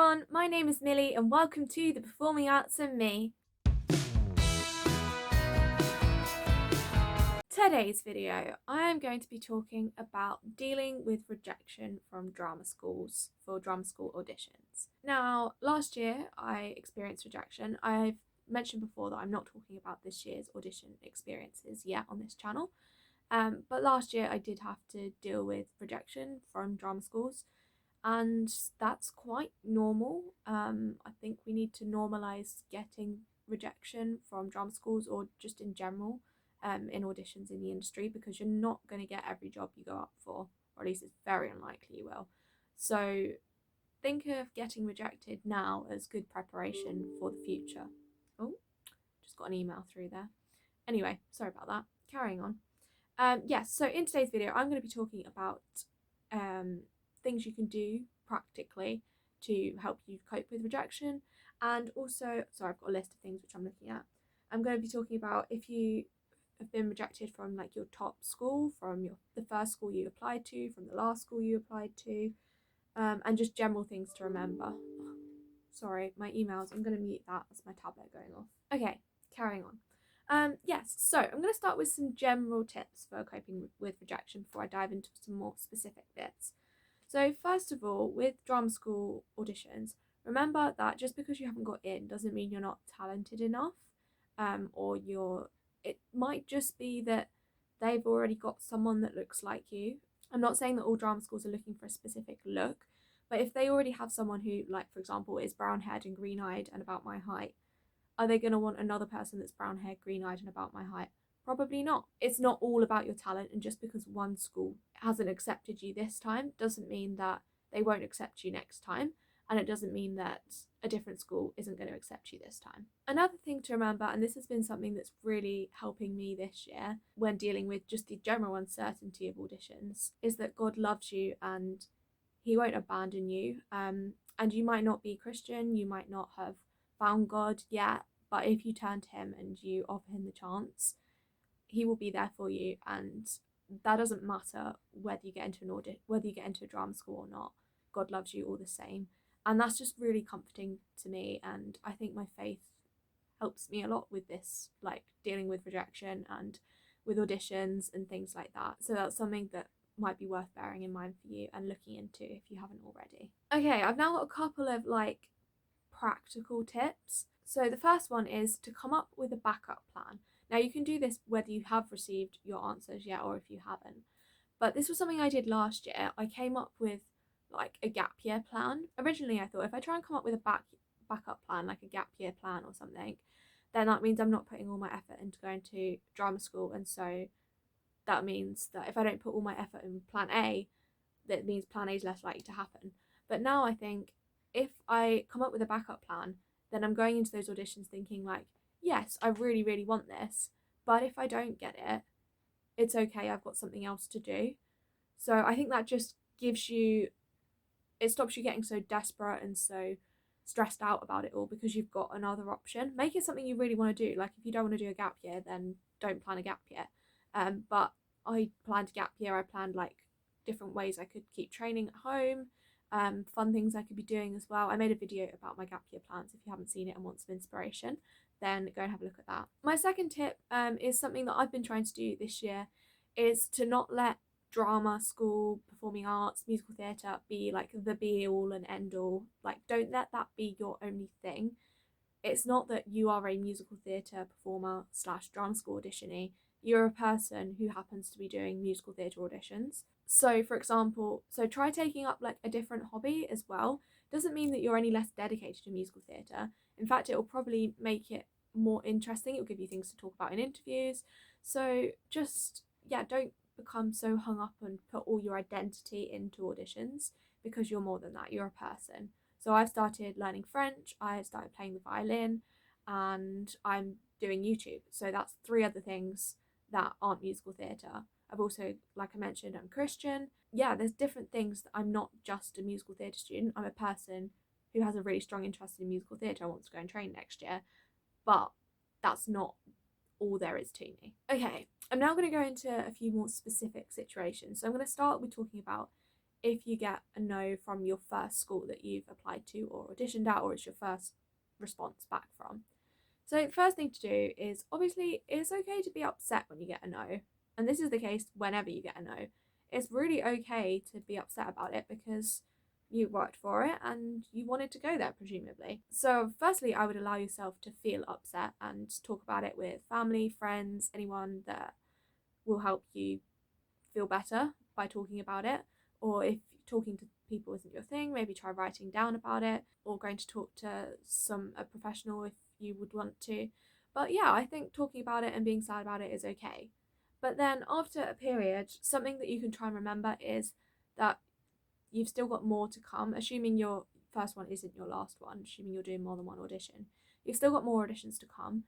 everyone, my name is Millie and welcome to the Performing Arts and Me. Today's video, I am going to be talking about dealing with rejection from drama schools for drama school auditions. Now, last year I experienced rejection. I've mentioned before that I'm not talking about this year's audition experiences yet on this channel, but last year I did have to deal with rejection from drama schools. And that's quite normal. I think we need to normalize getting rejection from drama schools or just in general in auditions in the industry, because you're not going to get every job you go up for, or at least it's very unlikely you will. So think of getting rejected now as good preparation for the future. Oh, just got an email through there. Anyway, sorry about that. Carrying on. Yes, so in today's video, I'm going to be talking about things you can do practically to help you cope with rejection, and also, sorry, I've got a list of things which I'm looking at. I'm going to be talking about if you have been rejected from like your top school, from the first school you applied to, from the last school you applied to, and just general things to remember. Sorry, my emails, I'm going to mute that. That's my tablet going off. Okay, carrying on. Yes, so I'm going to start with some general tips for coping with rejection before I dive into some more specific bits. So first of all, with drama school auditions, remember that just because you haven't got in doesn't mean you're not talented enough, it might just be that they've already got someone that looks like you. I'm not saying that all drama schools are looking for a specific look, but if they already have someone who, like, for example, is brown-haired and green-eyed and about my height, are they going to want another person that's brown-haired, green-eyed and about my height? Probably not. It's not all about your talent, and just because one school hasn't accepted you this time doesn't mean that they won't accept you next time, and it doesn't mean that a different school isn't going to accept you this time. Another thing to remember, and this has been something that's really helping me this year when dealing with just the general uncertainty of auditions, is that God loves you and He won't abandon you. And you might not be Christian, you might not have found God yet, but if you turn to Him and you offer Him the chance, He will be there for you, and that doesn't matter whether you get into whether you get into a drama school or not. God loves you all the same, and that's just really comforting to me. And I think my faith helps me a lot with this, like dealing with rejection and with auditions and things like that. So that's something that might be worth bearing in mind for you and looking into if you haven't already. Okay, I've now got a couple of like practical tips. So the first one is to come up with a backup plan. Now, you can do this whether you have received your answers yet or if you haven't. But this was something I did last year. I came up with like a gap year plan. Originally, I thought if I try and come up with a backup plan, like a gap year plan or something, then that means I'm not putting all my effort into going to drama school. And so that means that if I don't put all my effort in plan A, that means plan A is less likely to happen. But now I think if I come up with a backup plan, then I'm going into those auditions thinking like, yes, I really, really want this, but if I don't get it, it's okay, I've got something else to do. So I think that just it stops you getting so desperate and so stressed out about it all, because you've got another option. Make it something you really want to do. Like if you don't want to do a gap year, then don't plan a gap year. But I planned a gap year. I planned like different ways I could keep training at home, fun things I could be doing as well. I made a video about my gap year plans. If you haven't seen it and want some inspiration, then go and have a look at that. My second tip is something that I've been trying to do this year, is to not let drama school, performing arts, musical theatre be like the be all and end all. Like, don't let that be your only thing. It's not that you are a musical theatre performer / drama school auditionee. You're a person who happens to be doing musical theatre auditions. So for example, try taking up like a different hobby as well. Doesn't mean that you're any less dedicated to musical theatre. In fact, it will probably make it more interesting. It will give you things to talk about in interviews. So just, yeah, don't become so hung up and put all your identity into auditions, because you're more than that. You're a person. So I've started learning French, I started playing the violin, and I'm doing YouTube. So that's 3 other things that aren't musical theatre. I've also, like I mentioned, I'm Christian. Yeah, there's different things that I'm not just a musical theatre student. I'm a person who has a really strong interest in musical theatre. I want to go and train next year. But that's not all there is to me. Okay, I'm now going to go into a few more specific situations. So I'm going to start with talking about if you get a no from your first school that you've applied to or auditioned at, or it's your first response back from. So the first thing to do is, obviously it's okay to be upset when you get a no, and this is the case whenever you get a no. It's really okay to be upset about it because you worked for it and you wanted to go there, presumably. So firstly, I would allow yourself to feel upset and talk about it with family, friends, anyone that will help you feel better by talking about it. Or if talking to people isn't your thing, maybe try writing down about it, or going to talk to a professional if you would want to. But yeah, I think talking about it and being sad about it is okay. But then after a period, something that you can try and remember is that you've still got more to come, assuming your first one isn't your last one, assuming you're doing more than one audition. You've still got more auditions to come,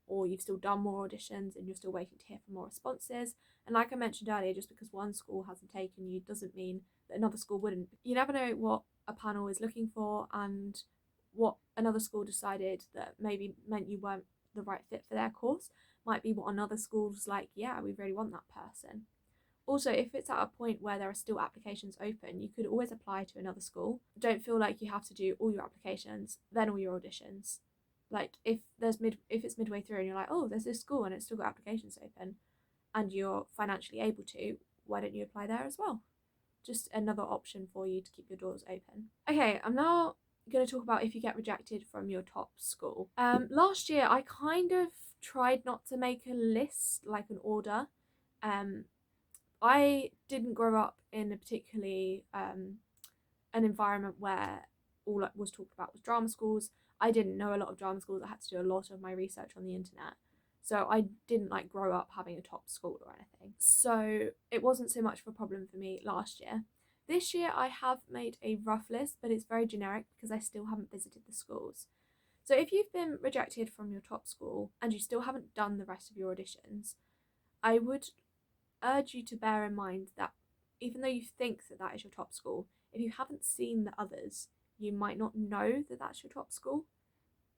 or you've still done more auditions and you're still waiting to hear for more responses. And like I mentioned earlier, just because one school hasn't taken you doesn't mean that another school wouldn't. You never know what a panel is looking for, and what another school decided that maybe meant you weren't the right fit for their course might be what another school's like, yeah, we really want that person. Also, if it's at a point where there are still applications open, you could always apply to another school. Don't feel like you have to do all your applications, then all your auditions. Like if it's midway through and you're like, oh, there's this school and it's still got applications open, and you're financially able to, why don't you apply there as well? Just another option for you to keep your doors open. Okay, I'm now going to talk about if you get rejected from your top school. Last year I kind of tried not to make a list, like an order. I didn't grow up in a particularly an environment where all that was talked about was drama schools. I didn't know a lot of drama schools. I had to do a lot of my research on the internet. So I didn't like grow up having a top school or anything. So it wasn't so much of a problem for me last year. This year I have made a rough list, but it's very generic because I still haven't visited the schools. So if you've been rejected from your top school and you still haven't done the rest of your auditions, I would urge you to bear in mind that even though you think that that is your top school, if you haven't seen the others, you might not know that that's your top school,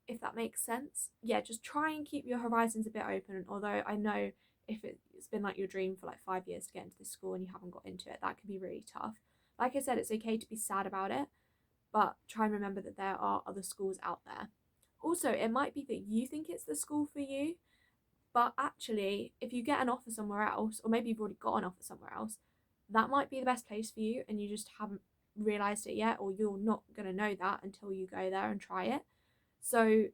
if that makes sense. Yeah, just try and keep your horizons a bit open. Although I know if it's been like your dream for like 5 years to get into this school and you haven't got into it, that can be really tough. Like I said, it's okay to be sad about it, but try and remember that there are other schools out there. Also, it might be that you think it's the school for you, but actually, if you get an offer somewhere else, or maybe you've already got an offer somewhere else, that might be the best place for you and you just haven't realised it yet, or you're not going to know that until you go there and try it. So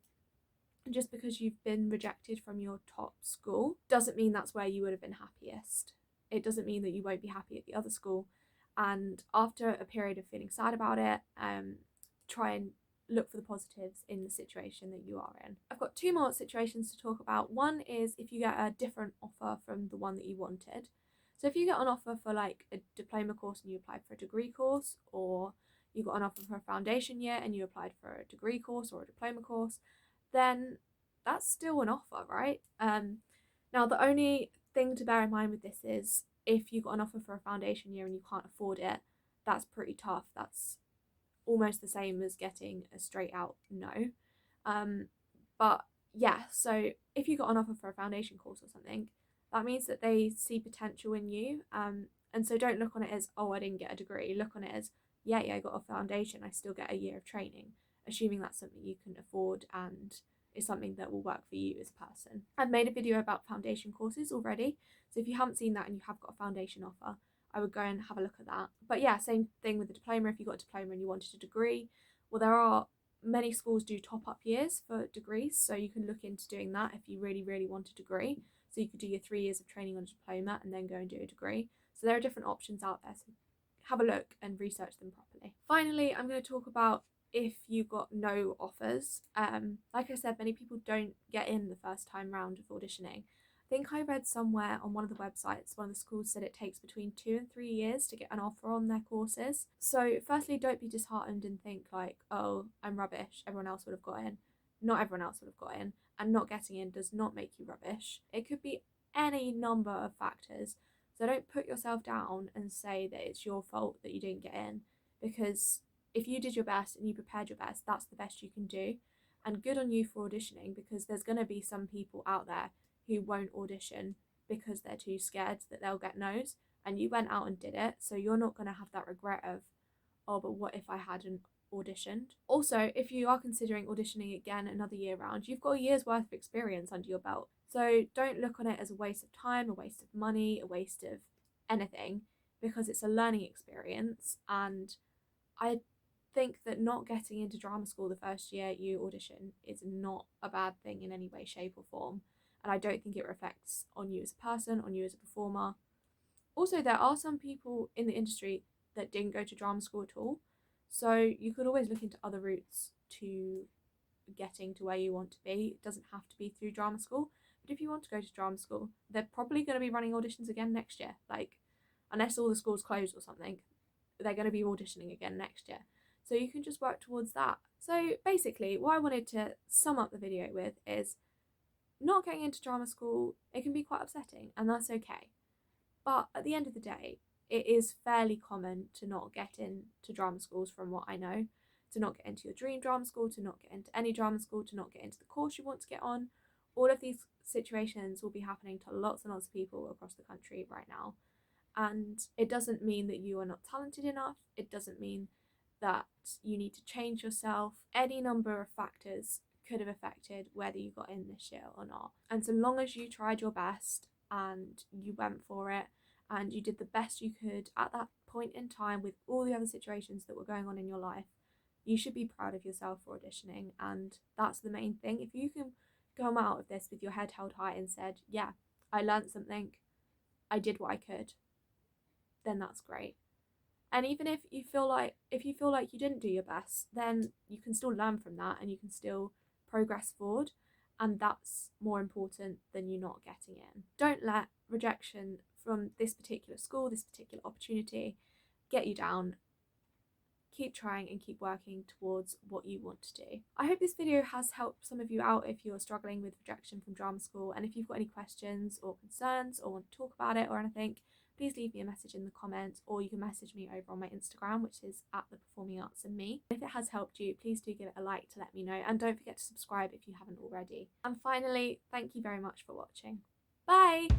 just because you've been rejected from your top school doesn't mean that's where you would have been happiest. It doesn't mean that you won't be happy at the other school. And after a period of feeling sad about it, try and look for the positives in the situation that you are in. I've got two more situations to talk about. One is if you get a different offer from the one that you wanted. So if you get an offer for like a diploma course and you applied for a degree course, or you got an offer for a foundation year and you applied for a degree course or a diploma course, then that's still an offer, right? Now the only thing to bear in mind with this is if you got an offer for a foundation year and you can't afford it, that's pretty tough. That's almost the same as getting a straight out no. But yeah, so if you got an offer for a foundation course or something, that means that they see potential in you. And so don't look on it as, oh, I didn't get a degree. Look on it as, yeah, I got a foundation, I still get a year of training, assuming that's something you can afford and is something that will work for you as a person. I've made a video about foundation courses already, so if you haven't seen that and you have got a foundation offer, I would go and have a look at that. But yeah, same thing with the diploma. If you got a diploma and you wanted a degree, well, there are many schools do top up years for degrees, so you can look into doing that if you really, really want a degree. So you could do your 3 years of training on a diploma and then go and do a degree. So there are different options out there, so have a look and research them properly. Finally, I'm going to talk about if you got no offers. Like I said, many people don't get in the first time round of auditioning. I think I read somewhere on one of the websites, one of the schools said it takes between 2 and 3 years to get an offer on their courses. So firstly, don't be disheartened and think like, oh, I'm rubbish, everyone else would have got in. Not everyone else would have got in, and not getting in does not make you rubbish. It could be any number of factors. So don't put yourself down and say that it's your fault that you didn't get in, because if you did your best and you prepared your best, that's the best you can do. And good on you for auditioning, because there's going to be some people out there who won't audition because they're too scared that they'll get no's, and you went out and did it, so you're not going to have that regret of, oh, but what if I hadn't auditioned? Also, if you are considering auditioning again another year round, you've got a year's worth of experience under your belt. So don't look on it as a waste of time, a waste of money, a waste of anything, because it's a learning experience. And I think that not getting into drama school the first year you audition is not a bad thing in any way, shape, or form. And I don't think it reflects on you as a person, on you as a performer. Also, there are some people in the industry that didn't go to drama school at all. So you could always look into other routes to getting to where you want to be. It doesn't have to be through drama school. But if you want to go to drama school, they're probably going to be running auditions again next year. Like, unless all the schools close or something, they're going to be auditioning again next year. So you can just work towards that. So basically, what I wanted to sum up the video with is not getting into drama school, it can be quite upsetting, and that's okay. But at the end of the day, it is fairly common to not get into drama schools, from what I know, to not get into your dream drama school, to not get into any drama school, to not get into the course you want to get on. All of these situations will be happening to lots and lots of people across the country right now. And it doesn't mean that you are not talented enough. It doesn't mean that you need to change yourself. Any number of factors could have affected whether you got in this year or not. And so long as you tried your best and you went for it and you did the best you could at that point in time with all the other situations that were going on in your life, you should be proud of yourself for auditioning. And that's the main thing. If you can come out of this with your head held high and said, yeah, I learned something, I did what I could, then that's great. And even if you feel like you didn't do your best, then you can still learn from that and you can still progress forward, and that's more important than you not getting in. Don't let rejection from this particular school, this particular opportunity, get you down. Keep trying and keep working towards what you want to do. I hope this video has helped some of you out if you're struggling with rejection from drama school, and if you've got any questions or concerns or want to talk about it or anything, please leave me a message in the comments, or you can message me over on my Instagram, which is @theperformingartsandme. If it has helped you, please do give it a like to let me know, and don't forget to subscribe if you haven't already. And finally, thank you very much for watching. Bye!